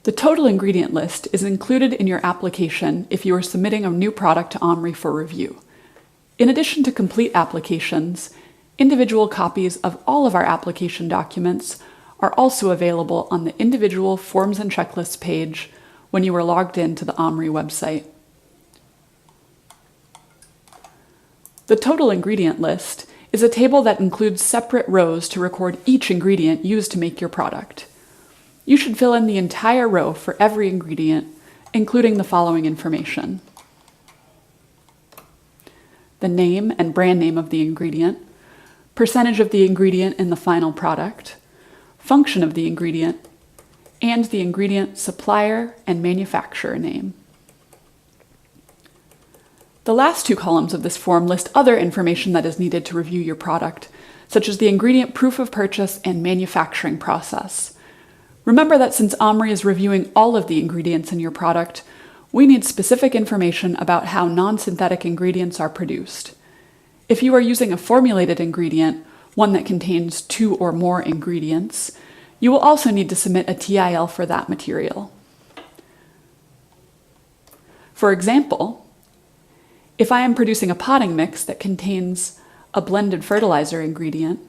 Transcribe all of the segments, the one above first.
The total ingredient list is included in your application if you are submitting a new product to OMRI for review. In addition to complete applications, individual copies of all of our application documents are also available on the individual forms and checklists page when you are logged in to the OMRI website. The total ingredient list is a table that includes separate rows to record each ingredient used to make your product. You should fill in the entire row for every ingredient, including the following information: the name and brand name of the ingredient, percentage of the ingredient in the final product, function of the ingredient, and the ingredient supplier and manufacturer name. The last two columns of this form list other information that is needed to review your product, such as the ingredient proof of purchase and manufacturing process. Remember that since OMRI is reviewing all of the ingredients in your product, we need specific information about how non-synthetic ingredients are produced. If you are using a formulated ingredient, one that contains 2 or more ingredients, you will also need to submit a TIL for that material. For example, if I am producing a potting mix that contains a blended fertilizer ingredient,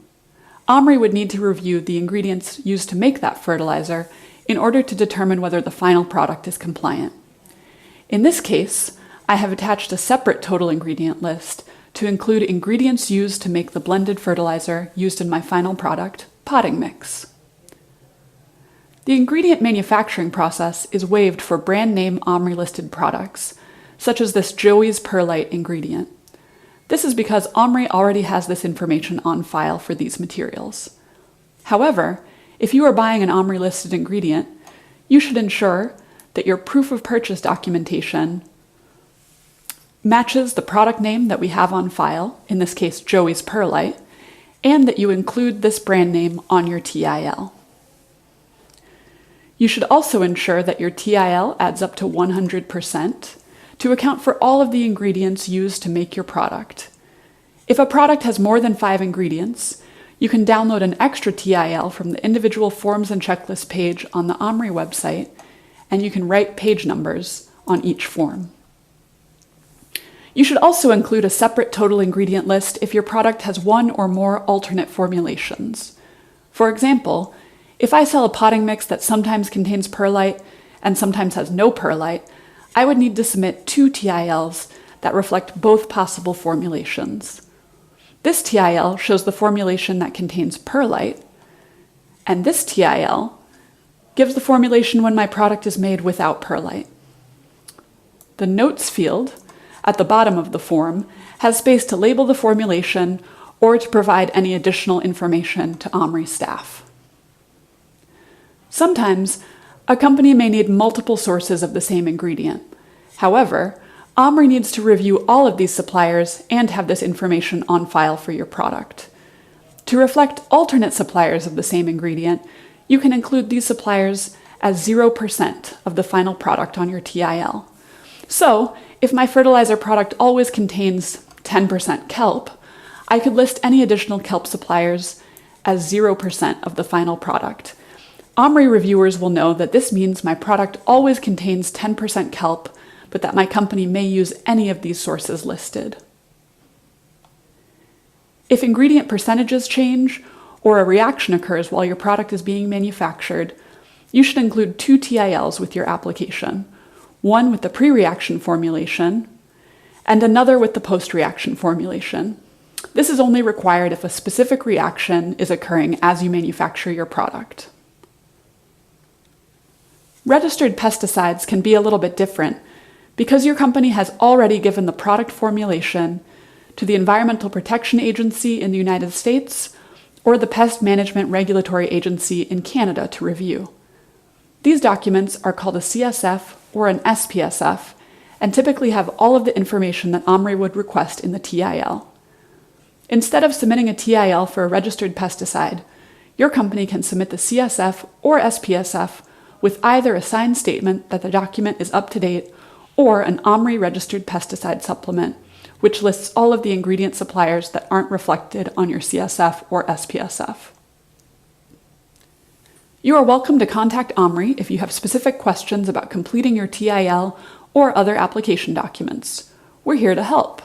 OMRI would need to review the ingredients used to make that fertilizer in order to determine whether the final product is compliant. In this case, I have attached a separate total ingredient list to include ingredients used to make the blended fertilizer used in my final product, potting mix. The ingredient manufacturing process is waived for brand name OMRI listed products, such as this Joey's Perlite ingredient. This is because OMRI already has this information on file for these materials. However, if you are buying an OMRI listed ingredient, you should ensure that your proof of purchase documentation matches the product name that we have on file, in this case Joey's Perlite, and that you include this brand name on your TIL. You should also ensure that your TIL adds up to 100%, to account for all of the ingredients used to make your product. If a product has more than 5 ingredients, you can download an extra TIL from the individual forms and checklist page on the OMRI website, and you can write page numbers on each form. You should also include a separate total ingredient list if your product has 1 or more alternate formulations. For example, if I sell a potting mix that sometimes contains perlite and sometimes has no perlite, I would need to submit 2 TILs that reflect both possible formulations. This TIL shows the formulation that contains perlite, and this TIL gives the formulation when my product is made without perlite. The notes field at the bottom of the form has space to label the formulation or to provide any additional information to OMRI staff. Sometimes, a company may need multiple sources of the same ingredient. However, OMRI needs to review all of these suppliers and have this information on file for your product. To reflect alternate suppliers of the same ingredient, you can include these suppliers as 0% of the final product on your TIL. So, if my fertilizer product always contains 10% kelp, I could list any additional kelp suppliers as 0% of the final product. OMRI reviewers will know that this means my product always contains 10% kelp, but that my company may use any of these sources listed. If ingredient percentages change or a reaction occurs while your product is being manufactured, you should include 2 TILs with your application, one with the pre-reaction formulation and another with the post-reaction formulation. This is only required if a specific reaction is occurring as you manufacture your product. Registered pesticides can be a little bit different because your company has already given the product formulation to the Environmental Protection Agency in the United States or the Pest Management Regulatory Agency in Canada to review. These documents are called a CSF or an SPSF and typically have all of the information that OMRI would request in the TIL. Instead of submitting a TIL for a registered pesticide, your company can submit the CSF or SPSF with either a signed statement that the document is up to date or an OMRI registered pesticide supplement, which lists all of the ingredient suppliers that aren't reflected on your CSF or SPSF. You are welcome to contact OMRI if you have specific questions about completing your TIL or other application documents. We're here to help.